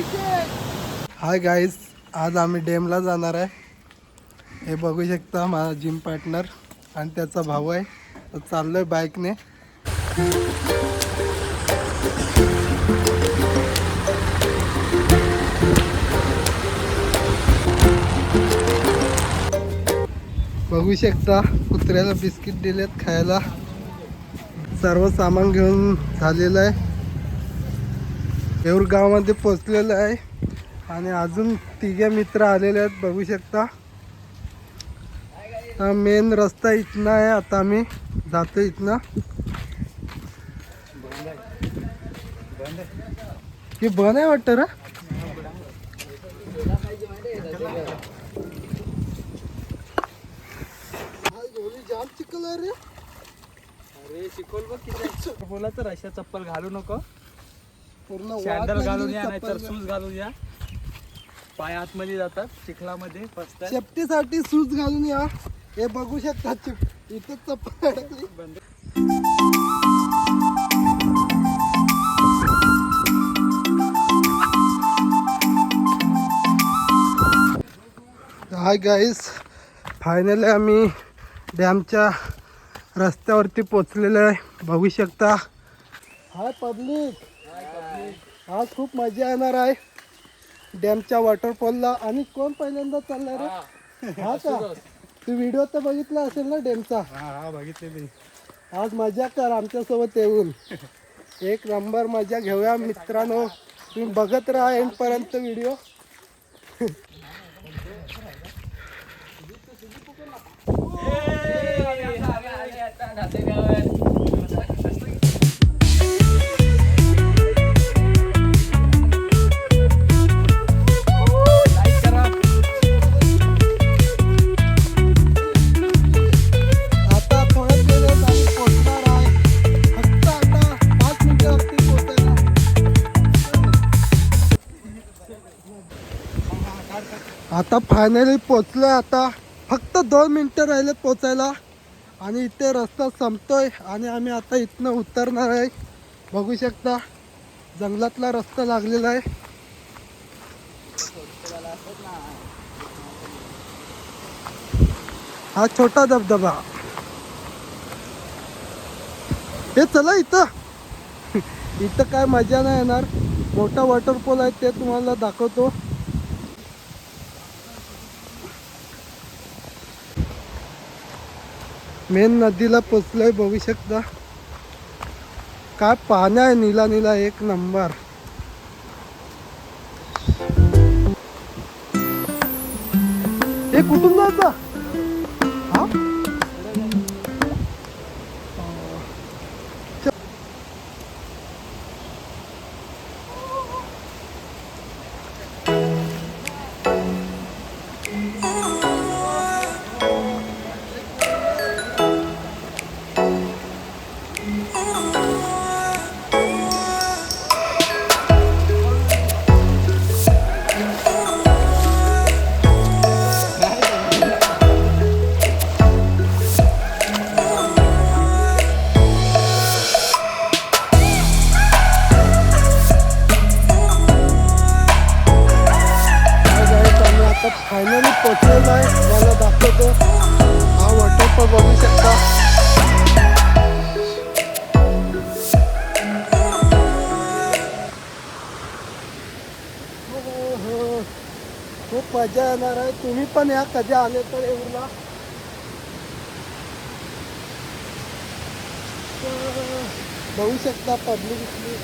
Hi guys, आज आम्ही डॅमला जाणार आहे. हे बघू शकता माझा जिम पार्टनर आणि त्याचा भाऊ आहे. तर चाललोय बाईकने. बघू शकता कुत्र्याला बिस्किट दिलेत खायला. सर्व सामान घेऊन झालेलं आहे. येऊर गावामध्ये पोचलेलं आहे आणि अजून 3 मित्र आलेले आहेत. बघू शकता हा मेन रस्ता इथनं आहे. आता आम्ही जातो इथनं. हे बंद आहे वाटतं रे. जाम चिखल आहे रे. अरे चिखल बघ किती. बोला तर अशा चप्पल घालू नको. पूर्ण सॅन्डल घालून या, नाहीतर शूज घालून या. पाय आतमध्ये जातात चिखलामध्ये फसतात. सेफ्टीसाठी शूज घालून या. हे बघू शकता इथं चप्पल अडकली. हाय गाईस, फायनली आम्ही डॅमच्या रस्त्यावरती पोचलेलो आहे. बघू शकता. हाय पब्लिक, आज खूप मजा येणार आहे डॅमच्या वॉटरफॉलला. आणि कोण पहिल्यांदा चाललाय रे? हा का? तू व्हिडिओ तर बघितला असेल ना डॅमचा? हा बघितले मी. आज मजा कर आमच्यासोबत येऊन. एक नंबर मजा घेऊया मित्रांनो. तुम्ही बघत राहा एंड पर्यंत व्हिडिओ. आता फायनली पोचलो. आता फक्त 2 मिनिटं राहिले पोचायला आणि इथे रस्ता संपतोय आणि आम्ही आता इथनं उतरणार आहे. बघू शकता जंगलातला रस्ता लागलेला आहे. हा छोटा धबधबा. हे चला इथं. इथं काय मजा नाही येणार. मोठा वॉटरफॉल आहे ते तुम्हाला दाखवतो. मेन नदीला पोचलोय. बघू शकता काय पाणी आहे. नीला नीला एक नंबर. हे कुठून जायचं? हा फायनली पोचलेला आहे. मला दाखवतो. हा वॉटरफॉल बघू शकता. खूप मजा येणार आहे. तुम्ही पण या कधी आले तर येऊरला. बघू शकता पब्लिक इथली.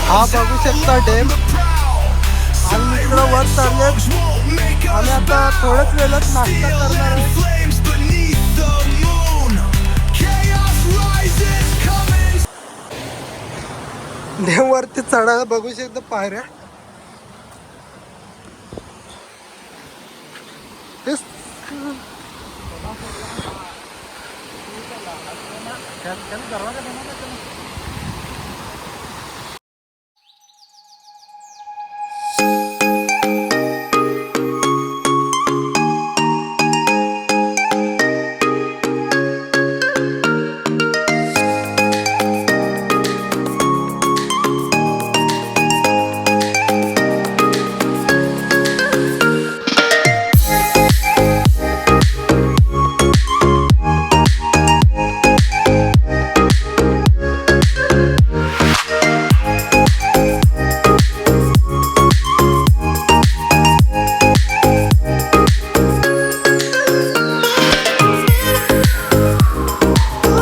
हा बघू शकता डॅम. आणि मित्र वर चढलेत आणि आता थोड्याच वेळात नाश्ता करणार आहे. डेमवरती चढायला बघू शकतो पायऱ्या. तेच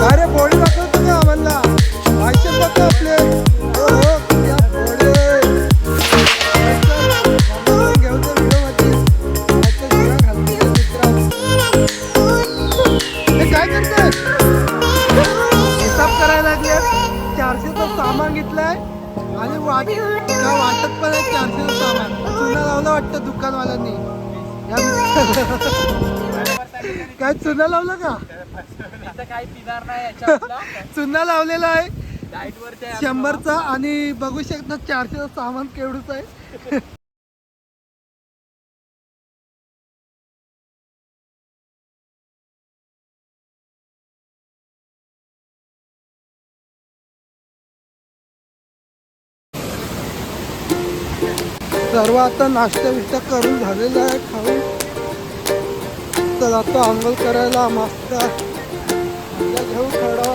अरे बॉडी दाखवतो का आम्हाला? पैसे बघतो आपले. हो हो क्या बॉडी. घेऊ दे व्हिडिओ मध्ये. हे काय करतोय? हिसाब करायला लागले. 400चं सामान घेतलंय आणि काय वाटत पण आहे 400चं सामान. चुना लावलं वाटतं दुकानवाल्यांनी. काय चुना लावलं का? काही पिणार नाही याच्यातला. चुना लावलेला आहे डाएट वरती 100चा आणि बघू शकता 400चं सामान केवढंच आहे. सर्व आता नाश्ता बिष्टा करून झालेला आहे खाऊन. तर आता आंघोळ करायला मस्त घेऊ थोडा.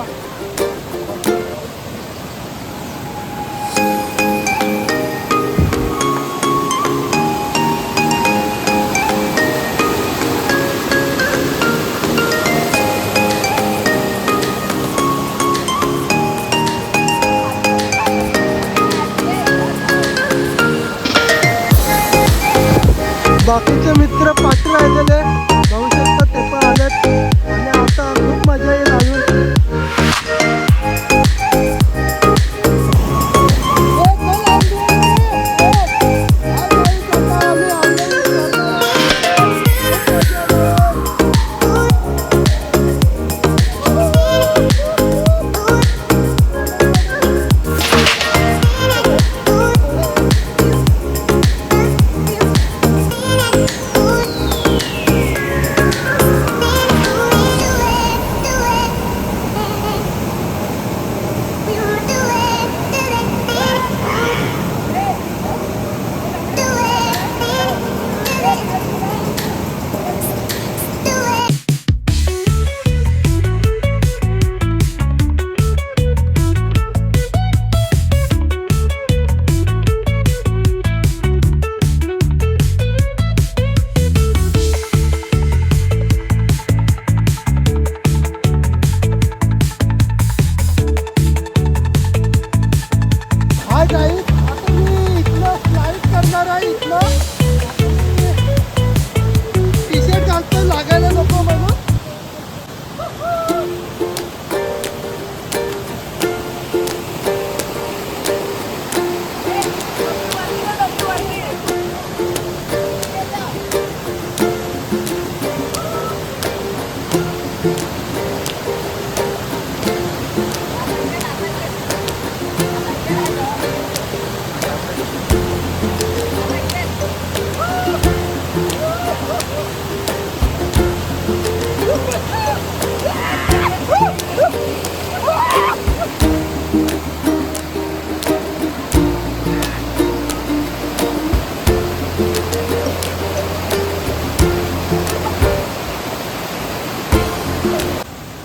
बाकीचे मित्र पाठी राहिलेले बघू शकता ते पण आलेत आणि आता खूप मजा येईल अजून.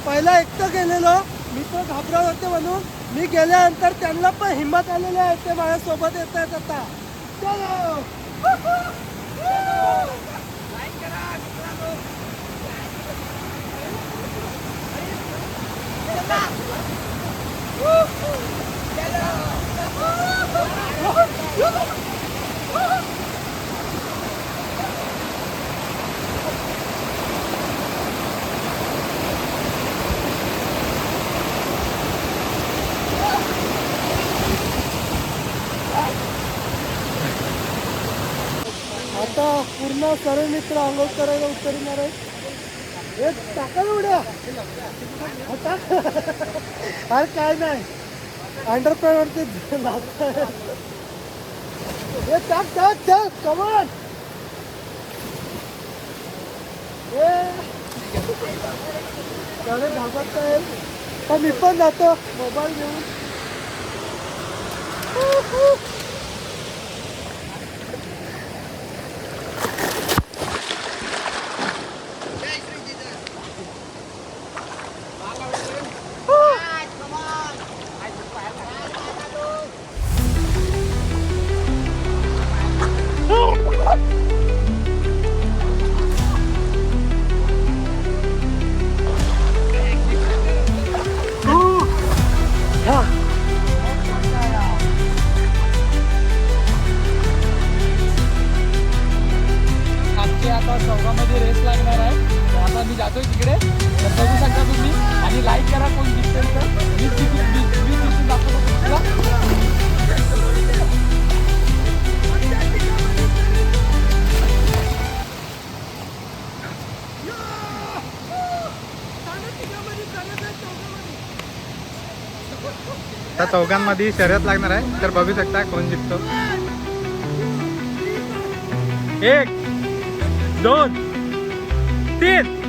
पहिला एकटं गेलेलो मित्र घाबरत होते म्हणून. मी गेल्यानंतर त्यांना पण हिंमत आलेली आहे. ते माझ्यासोबत येत आहेत आता. चलो आता पूर्ण सर्व मित्र आंघोळ करायला उतरणार आहे. एक टाका उड्या अरे काय नाही अंडरपॅनवरती हे टाक टाक टाक कमान घाबरता येईल पण मी पण जातो मोबाईल घेऊन. आमची आता चौकामध्ये रेस लागणार आहे. तर आता मी जातोय तिकडे, तर बघू शकता तुम्ही. आणि लाईक करा कोण जिंकेल तर. मी जिंकून दाखवतो तुम्हाला. त्या चौघांमध्ये शर्यत लागणार आहे, तर बघू शकता कोण जिंकतो. 1 2 3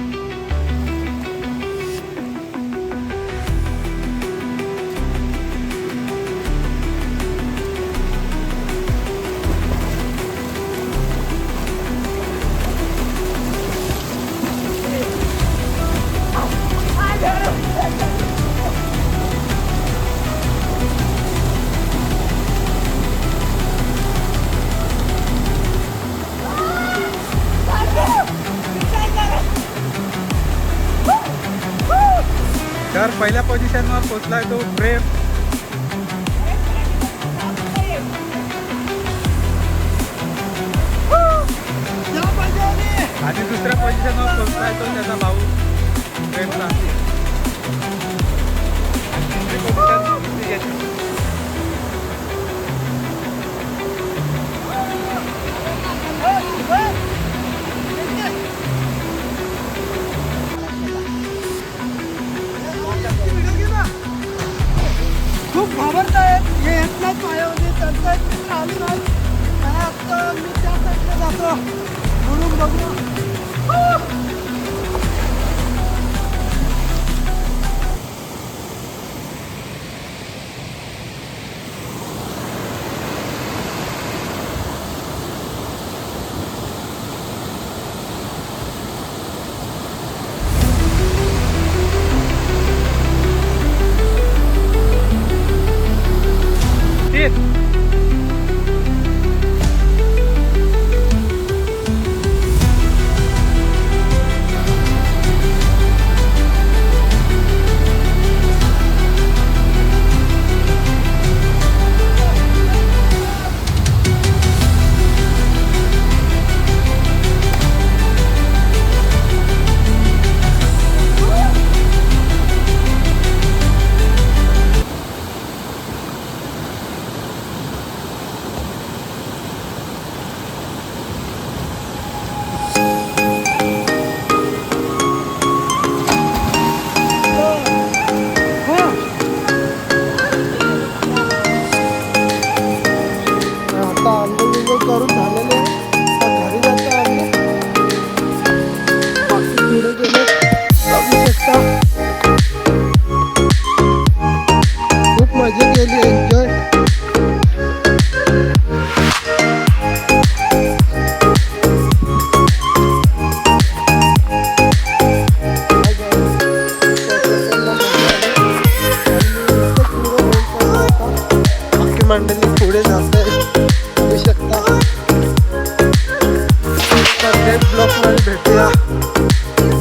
तर पहिल्या पोझिशनवर पोहोचलाय तो प्रेम. आणि दुसऱ्या पोझिशनवर पोहोचलाय तो त्याचा भाऊ प्रेमचा. खूप घाबरतायत हे येत नाहीत माझ्यामध्ये त्यांचा एक मित्र आली नाही आणि आता मी त्या साईडला जातो म्हणून बघू.